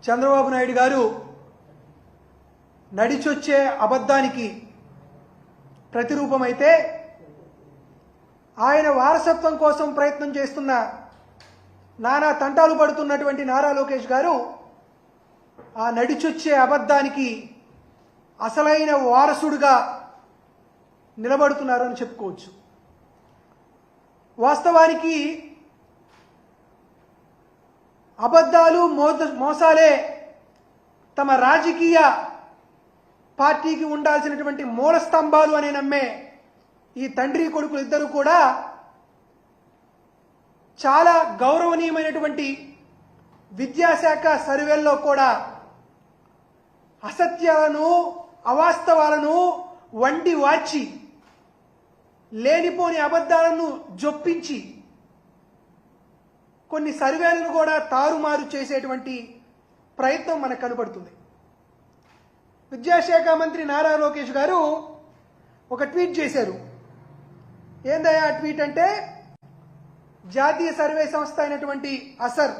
చంద్రబాబు నాయుడు గారు నడిచొచ్చే అబద్ధానికి ప్రతిరూపమైతే ఆయన వారసత్వం కోసం ప్రయత్నం చేస్తున్న నానా తంటాలు పడుతున్నటువంటి నారా లోకేష్ గారు ఆ నడిచొచ్చే అబద్ధానికి అసలైన వారసుడుగా నిలబడుతున్నారు అని చెప్పుకోవచ్చు. వాస్తవానికి అబద్ధాలు మోసాలే తమ రాజకీయ పార్టీకి ఉండాల్సినటువంటి మూల స్తంభాలు అని నమ్మే ఈ తండ్రి కొడుకులు ఇద్దరు కూడా చాలా గౌరవనీయమైనటువంటి విద్యాశాఖ సర్వేల్లో కూడా అసత్యాలను అవాస్తవాలను వండి వాచి లేనిపోని అబద్ధాలను జొప్పించి కొన్ని సర్వేలను కూడా తారుమారు చేసేటువంటి ప్రయత్నం మనకు కనబడుతుంది. విద్యాశాఖ మంత్రి నారా లోకేష్ గారు ఒక ట్వీట్ చేశారు. ఏందయ్యా ఆ ట్వీట్ అంటే, జాతీయ సర్వే సంస్థ అయినటువంటి అసర్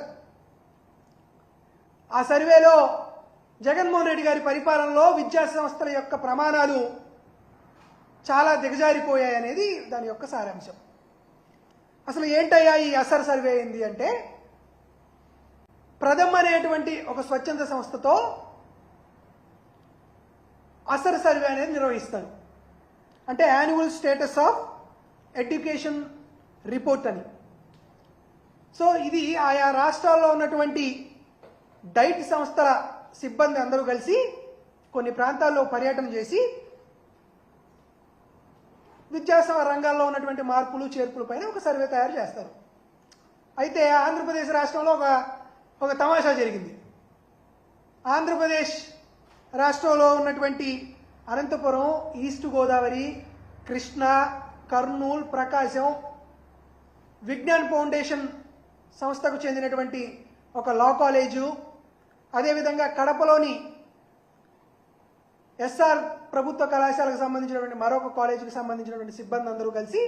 ఆ సర్వేలో జగన్మోహన్ రెడ్డి గారి పరిపాలనలో విద్యా సంస్థల యొక్క ప్రమాణాలు చాలా దిగజారిపోయాయనేది దాని యొక్క సారాంశం. అసలు ఏంటయ్యా ఈ అసర్ సర్వే ఏంది అంటే, ప్రథమ్ అనేటువంటి ఒక స్వచ్ఛంద సంస్థతో అసర్ సర్వే అనేది నిర్వహిస్తారు. అంటే annual status of education report అని. సో ఇది ఆయా రాష్ట్రాల్లో ఉన్నటువంటి డైట్ సంస్థల సిబ్బంది అందరూ కలిసి కొన్ని ప్రాంతాల్లో పర్యటన చేసి విద్యా రంగాల్లో ఉన్నటువంటి మార్పులు చేర్పుల పైన ఒక సర్వే తయారు చేస్తారు. అయితే ఆంధ్రప్రదేశ్ రాష్ట్రంలో ఒక తమాషా జరిగింది. ఆంధ్రప్రదేశ్ రాష్ట్రంలో ఉన్నటువంటి అనంతపురం, ఈస్ట్ గోదావరి, కృష్ణా, కర్నూలు, ప్రకాశం విజ్ఞాన్ ఫౌండేషన్ సంస్థకు చెందినటువంటి ఒక లా కాలేజు, అదేవిధంగా కడపలోని ఎస్ఆర్ ప్రభుత్వ కళాశాలకు సంబంధించినటువంటి మరొక కాలేజీకి సంబంధించినటువంటి సిబ్బంది అందరూ కలిసి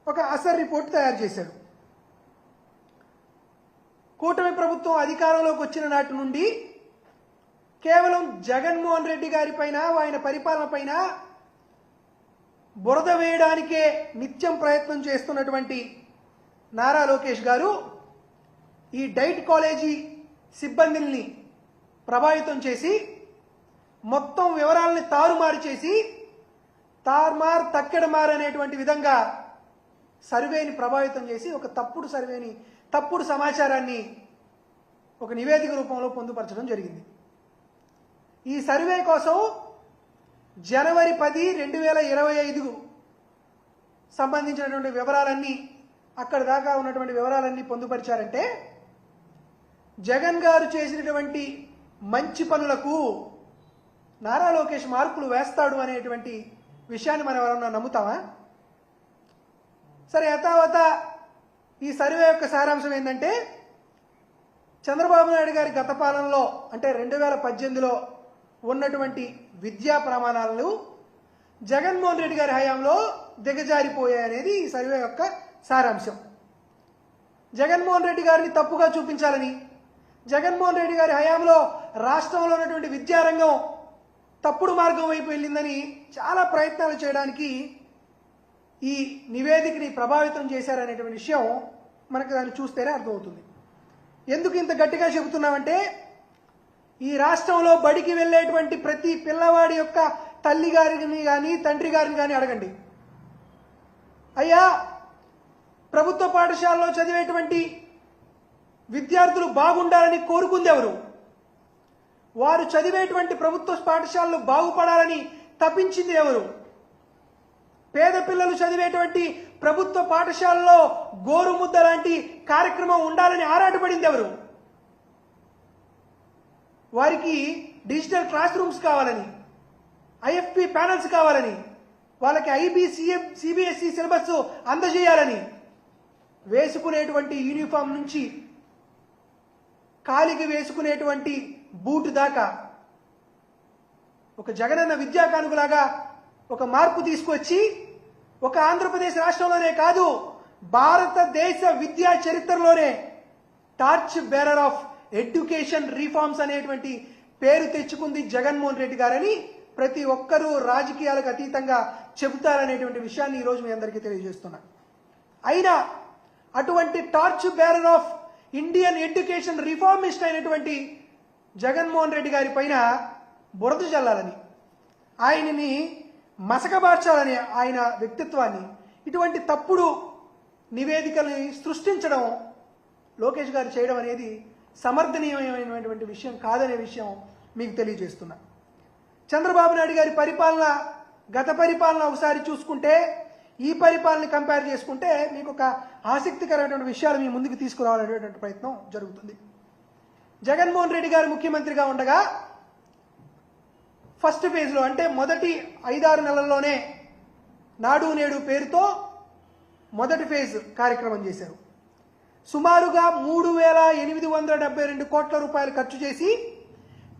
ఒక అసర్ రిపోర్ట్ తయారు చేశారు. కూటమి ప్రభుత్వం అధికారంలోకి వచ్చిన నాటి నుండి కేవలం జగన్మోహన్ రెడ్డి గారి పైన, ఆయన పరిపాలన పైన బురద వేయడానికే నిత్యం ప్రయత్నం చేస్తున్నటువంటి నారా లోకేష్ గారు ఈ డైట్ కాలేజీ సిబ్బందిని ప్రభావితం చేసి మొత్తం వివరాలని తారుమారు చేసి తక్కెడమారు అనేటువంటి విధంగా సర్వేని ప్రభావితం చేసి ఒక తప్పుడు సమాచారాన్ని ఒక నివేదిక రూపంలో పొందుపరచడం జరిగింది. ఈ సర్వే కోసం జనవరి 10, 2025 సంబంధించినటువంటి వివరాలన్నీ, అక్కడ దాకా ఉన్నటువంటి వివరాలన్నీ పొందుపరిచారంటే జగన్ గారు చేసినటువంటి మంచి పనులకు నారా లోకేష్ మార్కులు వేస్తాడు అనేటువంటి విషయాన్ని మనం ఎవరన్నా నమ్ముతామా? సరే, యథావత ఈ సర్వే యొక్క సారాంశం ఏంటంటే, చంద్రబాబు నాయుడు గారి గత పాలనలో అంటే 2018లో ఉన్నటువంటి విద్యా ప్రమాణాలను జగన్మోహన్ రెడ్డి గారి హయాంలో దిగజారిపోయాయనేది ఈ సర్వే యొక్క సారాంశం. జగన్మోహన్ రెడ్డి గారిని తప్పుగా చూపించాలని, జగన్మోహన్ రెడ్డి గారి హయాంలో రాష్ట్రంలో ఉన్నటువంటి విద్యారంగం తప్పుడు మార్గం వైపు వెళ్ళిందని చాలా ప్రయత్నాలు చేయడానికి ఈ నివేదికని ప్రభావితం చేశారనేటువంటి విషయం మనకు దాన్ని చూస్తేనే అర్థమవుతుంది. ఎందుకు ఇంత గట్టిగా చెబుతున్నామంటే, ఈ రాష్ట్రంలో బడికి వెళ్ళేటువంటి ప్రతి పిల్లవాడి యొక్క తల్లి గారిని కానీ తండ్రి గారిని కానీ అడగండి, అయ్యా ప్రభుత్వ పాఠశాలలో చదివేటువంటి విద్యార్థులు బాగుండాలని కోరుకుంది ఎవరు? వారు చదివేటువంటి ప్రభుత్వ పాఠశాలలు బాగుపడాలని తప్పించింది ఎవరు? పేద పిల్లలు చదివేటువంటి ప్రభుత్వ పాఠశాలలో గోరుముద్ద లాంటి కార్యక్రమం ఉండాలని ఆరాటపడింది ఎవరు? వారికి డిజిటల్ క్లాస్ రూమ్స్ కావాలని, ఐఎఫ్పి ప్యానల్స్ కావాలని, వాళ్ళకి సిబిఎస్ఈ సిలబస్ అందజేయాలని, వేసుకునేటువంటి యూనిఫామ్ నుంచి కాలికి వేసుకునేటువంటి బూట్ దాకా ఒక జగనన్న విద్యా కానుకలాగా ఒక మార్పు తీసుకొచ్చి ఒక ఆంధ్రప్రదేశ్ రాష్ట్రంలోనే కాదు, భారతదేశ విద్యా చరిత్రలోనే torch bearer of education reforms అనేటువంటి పేరు తెచ్చుకుంది జగన్మోహన్ రెడ్డి గారని ప్రతి ఒక్కరూ రాజకీయాలకు అతీతంగా చెబుతారనేటువంటి విషయాన్ని ఈరోజు మీ అందరికీ తెలియజేస్తున్నా. అయినా అటువంటి torch bearer of Indian education reformist అయినటువంటి జగన్మోహన్ రెడ్డి గారి పైన బురద చల్లాలని, ఆయనని మసకబార్చాలని, ఆయన వ్యక్తిత్వాన్ని, ఇటువంటి తప్పుడు నివేదికల్ని సృష్టించడం లోకేష్ గారు చేయడం అనేది సమర్థనీయమైనటువంటి విషయం కాదనే విషయం మీకు తెలియజేస్తున్నా. చంద్రబాబు నాయుడు గారి పరిపాలన, గత పరిపాలన ఒకసారి చూసుకుంటే ఈ పరిపాలన కంపేర్ చేసుకుంటే మీకు ఒక ఆసక్తికరమైనటువంటి విషయాలు మీ ముందుకు తీసుకురావాలనేటువంటి ప్రయత్నం జరుగుతుంది. జగన్మోహన్ రెడ్డి గారు ముఖ్యమంత్రిగా ఉండగా ఫస్ట్ ఫేజ్లో అంటే మొదటి 5-6 నెలల్లోనే నాడు నేడు పేరుతో మొదటి ఫేజ్ కార్యక్రమం చేశారు. సుమారుగా 3,872 కోట్ల రూపాయలు ఖర్చు చేసి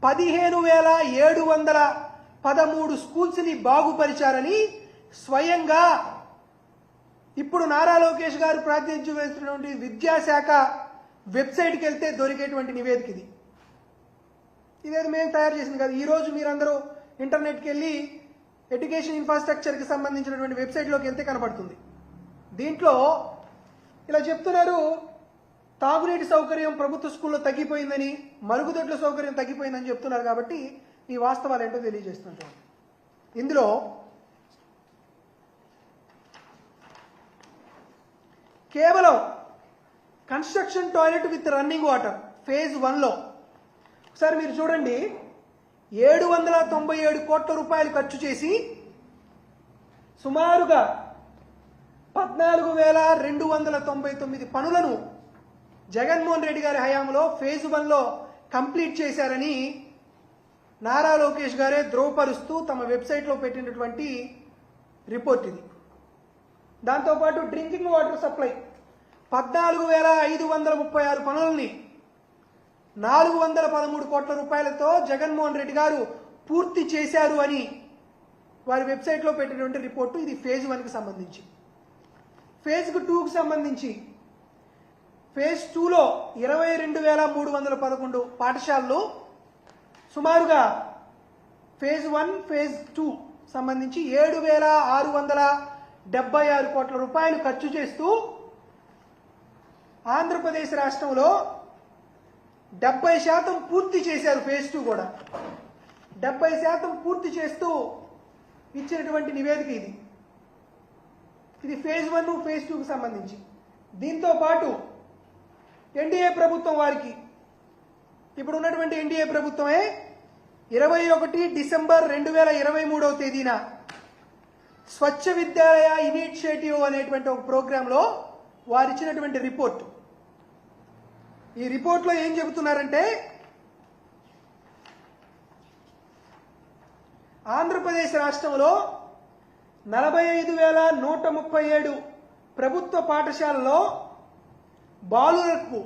15,713 స్కూల్స్ని బాగుపరిచారని స్వయంగా ఇప్పుడు నారా లోకేష్ గారు ప్రాతినిధ్యం వహిస్తున్నటువంటి విద్యాశాఖ వెబ్సైట్కి వెళ్తే దొరికేటువంటి నివేదిక ఇది. ఇదేదో మేము తయారు చేసింది కాదు. ఈరోజు మీరందరూ ఇంటర్నెట్కి వెళ్ళి ఎడ్యుకేషన్ ఇన్ఫ్రాస్ట్రక్చర్కి సంబంధించినటువంటి వెబ్సైట్లోకి వెళ్తే కనపడుతుంది. దీంట్లో ఇలా చెప్తున్నారు, తాగునీటి సౌకర్యం ప్రభుత్వ స్కూల్లో తగ్గిపోయిందని, మరుగుదొడ్ల సౌకర్యం తగ్గిపోయిందని చెప్తున్నారు. కాబట్టి ఈ వాస్తవాలు ఏంటో తెలియజేస్తుంటాం. ఇందులో కేవలం construction toilet with running water phase 1లో ఒకసారి మీరు చూడండి, 797 కోట్ల రూపాయలు ఖర్చు చేసి సుమారుగా 14,299 పనులను జగన్మోహన్ రెడ్డి గారి హయాంలో ఫేజ్ 1లో కంప్లీట్ చేశారని నారా లోకేష్ గారే ధ్రువపరుస్తూ తమ వెబ్సైట్లో పెట్టినటువంటి రిపోర్ట్ ఇది. దాంతోపాటు డ్రింకింగ్ వాటర్ సప్లై 14,536 పనులని 413 కోట్ల రూపాయలతో జగన్మోహన్ రెడ్డి గారు పూర్తి చేశారు అని వారి వెబ్సైట్లో పెట్టినటువంటి రిపోర్టు. ఇది ఫేజ్ 1కి సంబంధించి. ఫేజ్ 2కి సంబంధించి ఫేజ్ 2లో 22,311 పాఠశాలలు సుమారుగా ఫేజ్ 1 ఫేజ్ 2 సంబంధించి 7,676 కోట్ల రూపాయలు ఖర్చు చేస్తూ ఆంధ్రప్రదేశ్ రాష్ట్రంలో 70% పూర్తి చేశారు. ఫేజ్ 2 కూడా 70% పూర్తి చేస్తూ ఇచ్చినటువంటి నివేదిక ఇది. ఇది ఫేజ్ 1 ఫేజ్ 2కి సంబంధించి. దీంతో పాటు ఎన్డీఏ ప్రభుత్వం వారికి, ఇప్పుడు ఉన్నటువంటి ఎన్డీఏ ప్రభుత్వమే 21 డిసెంబర్ 2023వ తేదీన స్వచ్ఛ విద్యాలయ ఇనిషియేటివ్ అనేటువంటి ఒక ప్రోగ్రాంలో వారు ఇచ్చినటువంటి రిపోర్ట్. ఈ రిపోర్ట్లో ఏం చెబుతున్నారంటే, ఆంధ్రప్రదేశ్ రాష్ట్రంలో 45,137 ప్రభుత్వ పాఠశాలలో బాలురకు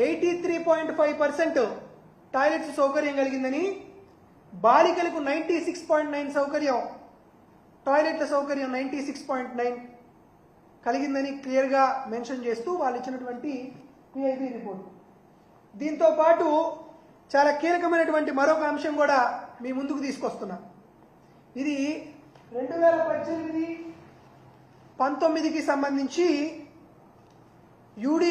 83.5% టాయిలెట్స్ సౌకర్యం కలిగిందని, బాలికలకు 96.9 సౌకర్యం, టాయిలెట్ల సౌకర్యం 96.9 కలిగిందని క్లియర్గా మెన్షన్ చేస్తూ వాళ్ళు ఇచ్చినటువంటి పిఐబి రిపోర్ట్. దీంతో పాటు చాలా కీలకమైనటువంటి మరొక అంశం కూడా మీ ముందుకు తీసుకొస్తున్నా. ఇది 2018-19కి సంబంధించి యూడిఐ